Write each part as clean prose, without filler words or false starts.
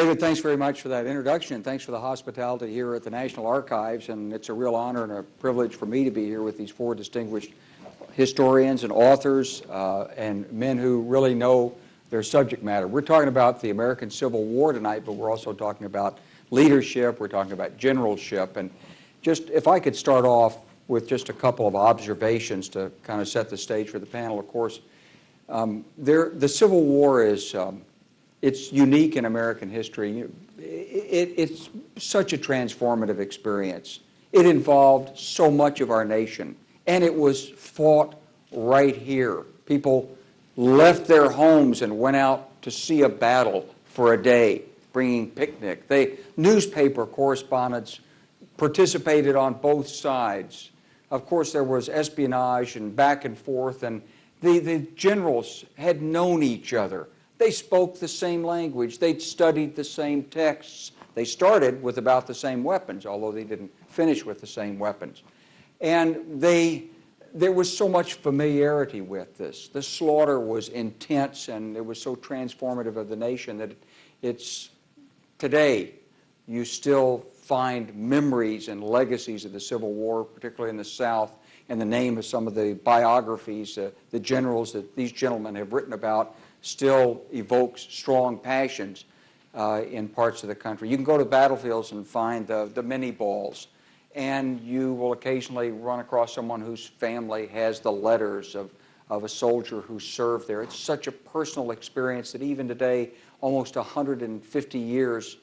David, thanks very much for that introduction, and thanks for the hospitality here at the National Archives. And it's a real honor and a privilege for me to be here with these four distinguished historians and authors and men who really know their subject matter. We're talking about the American Civil War tonight, but we're also talking about leadership, we're talking about generalship. And just if I could start off with just a couple of observations to kind of set the stage for the panel. Of course, the Civil War is it's unique in American history. It's such a transformative experience. It involved so much of our nation, and it was fought right here. People left their homes and went out to see a battle for a day, bringing picnic. Newspaper correspondents participated on both sides. Of course, there was espionage and back and forth, and the generals had known each other. They spoke the same language. They'd studied the same texts. They started with about the same weapons, although they didn't finish with the same weapons. And there was so much familiarity with this. The slaughter was intense, and it was so transformative of the nation that today you still find memories and legacies of the Civil War, particularly in the South, and the name of some of the biographies, the generals that these gentlemen have written about, still evokes strong passions in parts of the country. You can go to battlefields and find the mini balls, and you will occasionally run across someone whose family has the letters of a soldier who served there. It's such a personal experience that even today, almost 150 years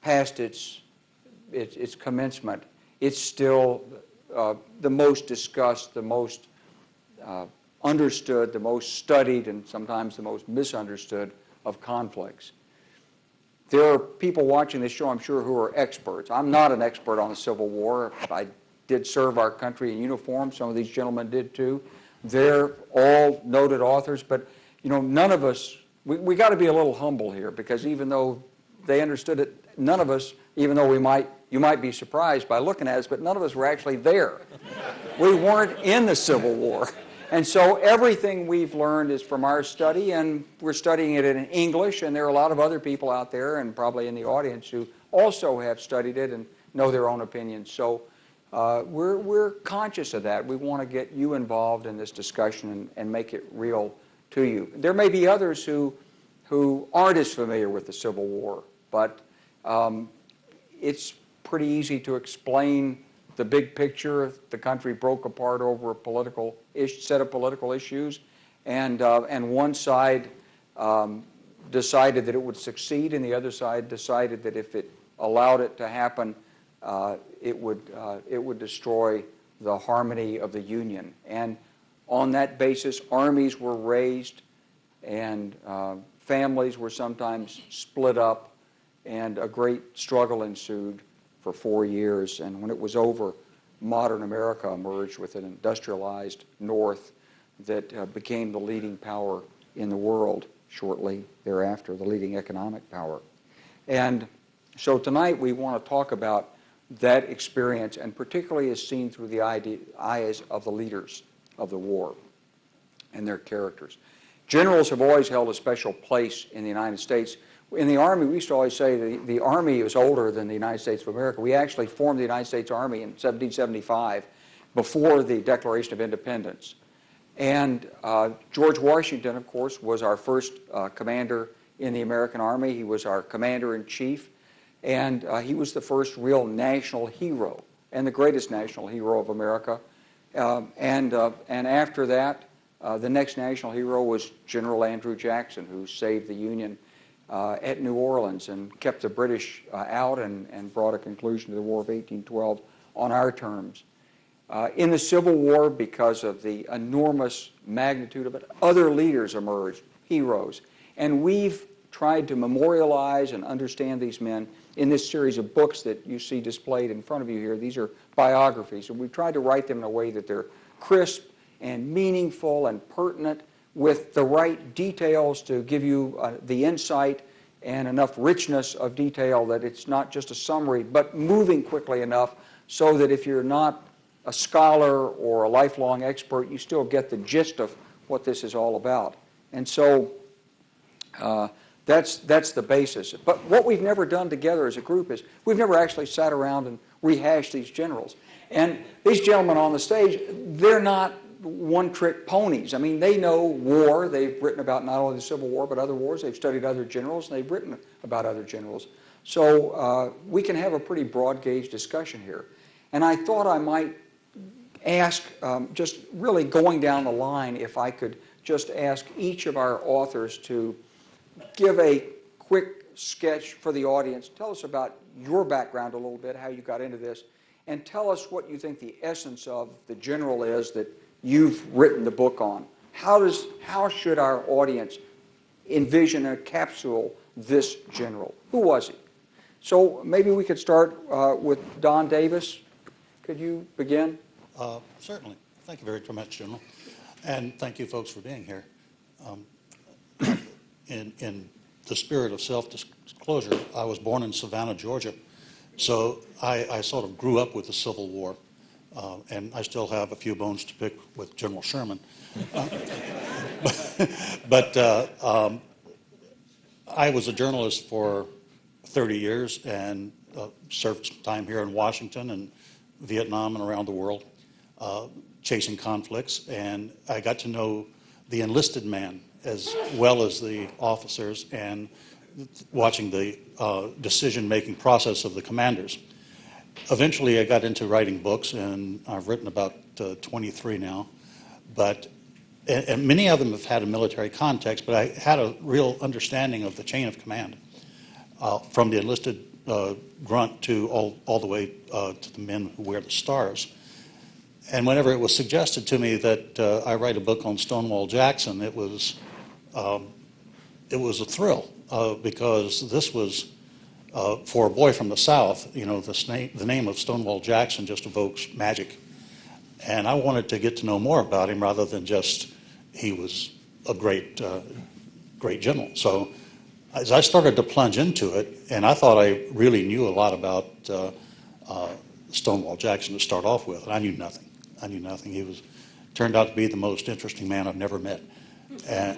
past its commencement, it's still the most discussed, the most understood, the most studied, and sometimes the most misunderstood of conflicts. There are people watching this show, I'm sure, who are experts. I'm not an expert on the Civil War. I did serve our country in uniform. Some of these gentlemen did too. They're all noted authors, but none of us, we got to be a little humble here, because even though they understood it, none of us, even though you might be surprised by looking at us, but none of us were actually there. We weren't in the Civil War. And so everything we've learned is from our study, and we're studying it in English, and there are a lot of other people out there and probably in the audience who also have studied it and know their own opinions. So we're conscious of that. We want to get you involved in this discussion and make it real to you. There may be others who aren't as familiar with the Civil War, but it's pretty easy to explain the big picture. The country broke apart over a set of political issues, and one side decided that it would succeed, and the other side decided that if it allowed it to happen, it would destroy the harmony of the Union. And on that basis, armies were raised, and families were sometimes split up, and a great struggle ensued for 4 years. And when it was over, modern America emerged with an industrialized North that became the leading power in the world shortly thereafter, the leading economic power. And so tonight we want to talk about that experience, and particularly as seen through the eyes of the leaders of the war and their characters. Generals have always held a special place in the United States. In the Army, we used to always say the Army is older than the United States of America. We actually formed the United States Army in 1775, before the Declaration of Independence. And George Washington, of course, was our first commander in the American Army. He was our commander-in-chief, and he was the first real national hero, and the greatest national hero of America. And after that, the next national hero was General Andrew Jackson, who saved the Union at New Orleans and kept the British out and brought a conclusion to the War of 1812 on our terms. In the Civil War, because of the enormous magnitude of it, other leaders emerged, heroes. And we've tried to memorialize and understand these men in this series of books that you see displayed in front of you here. These are biographies, and we've tried to write them in a way that they're crisp and meaningful and pertinent, with the right details to give you the insight and enough richness of detail that it's not just a summary, but moving quickly enough so that if you're not a scholar or a lifelong expert, you still get the gist of what this is all about. And so That's the basis. But what we've never done together as a group is we've never actually sat around and rehashed these generals. And these gentlemen on the stage, they're not one-trick ponies. I mean, they know war. They've written about not only the Civil War but other wars. They've studied other generals, and they've written about other generals. So we can have a pretty broad-gauge discussion here. And I thought I might ask, just really going down the line, if I could just ask each of our authors to give a quick sketch for the audience. Tell us about your background a little bit, how you got into this, and tell us what you think the essence of the general is that you've written the book on. How should our audience envision and capsule this general? Who was he? So maybe we could start with Don Davis. Could you begin? Certainly. Thank you very much, General. And thank you, folks, for being here. In the spirit of self-disclosure, I was born in Savannah, Georgia. So I sort of grew up with the Civil War. And I still have a few bones to pick with General Sherman. But I was a journalist for 30 years and served some time here in Washington and Vietnam and around the world, chasing conflicts. And I got to know the enlisted man as well as the officers and watching the decision-making process of the commanders. Eventually, I got into writing books, and I've written about 23 now. And many of them have had a military context, but I had a real understanding of the chain of command, from the enlisted grunt to all the way to the men who wear the stars. And whenever it was suggested to me that I write a book on Stonewall Jackson, it was a thrill because this was. For a boy from the South, you know, the name of Stonewall Jackson just evokes magic. And I wanted to get to know more about him rather than just he was a great general. So as I started to plunge into it, and I thought I really knew a lot about Stonewall Jackson to start off with, and I knew nothing. He turned out to be the most interesting man I've never met. And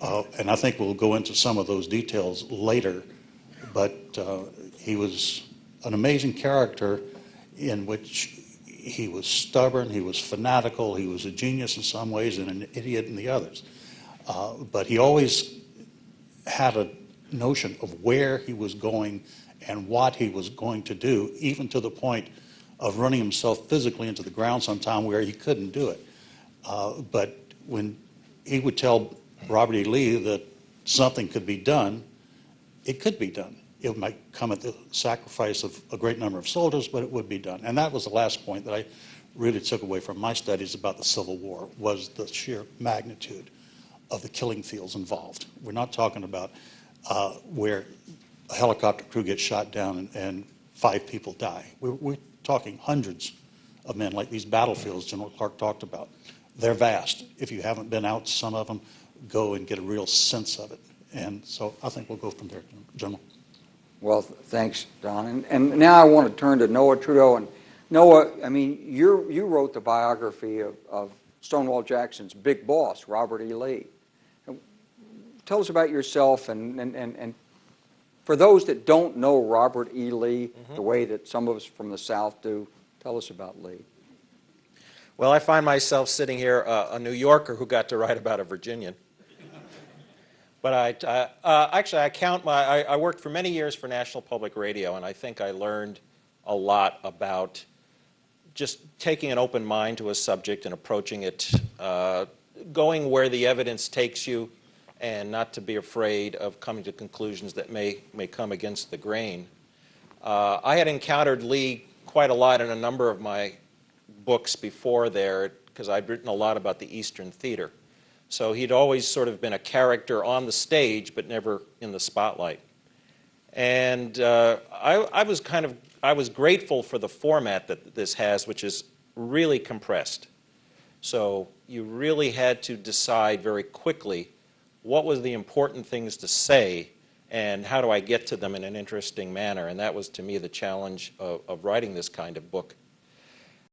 I think we'll go into some of those details later. But he was an amazing character in which he was stubborn, he was fanatical, he was a genius in some ways and an idiot in the others. But he always had a notion of where he was going and what he was going to do, even to the point of running himself physically into the ground sometime where he couldn't do it. But when he would tell Robert E. Lee that something could be done, it could be done. It might come at the sacrifice of a great number of soldiers, but it would be done. And that was the last point that I really took away from my studies about the Civil War, was the sheer magnitude of the killing fields involved. We're not talking about where a helicopter crew gets shot down and 5 people die. We're talking hundreds of men, like these battlefields General Clark talked about. They're vast. If you haven't been out to some of them, go and get a real sense of it. And so I think we'll go from there, General. Well, thanks, Don. And now I want to turn to Noah Trudeau. And Noah, I mean, you wrote the biography of Stonewall Jackson's big boss, Robert E. Lee. Tell us about yourself, and for those that don't know Robert E. Lee the way that some of us from the South do, tell us about Lee. Well, I find myself sitting here, a New Yorker who got to write about a Virginian. But I worked for many years for National Public Radio, and I think I learned a lot about just taking an open mind to a subject and approaching it, going where the evidence takes you, and not to be afraid of coming to conclusions that may come against the grain. I had encountered Lee quite a lot in a number of my books before there, because I'd written a lot about the Eastern Theater. So he'd always sort of been a character on the stage, but never in the spotlight. And I was grateful for the format that this has, which is really compressed. So you really had to decide very quickly what was the important things to say and how do I get to them in an interesting manner. And that was, to me, the challenge of writing this kind of book.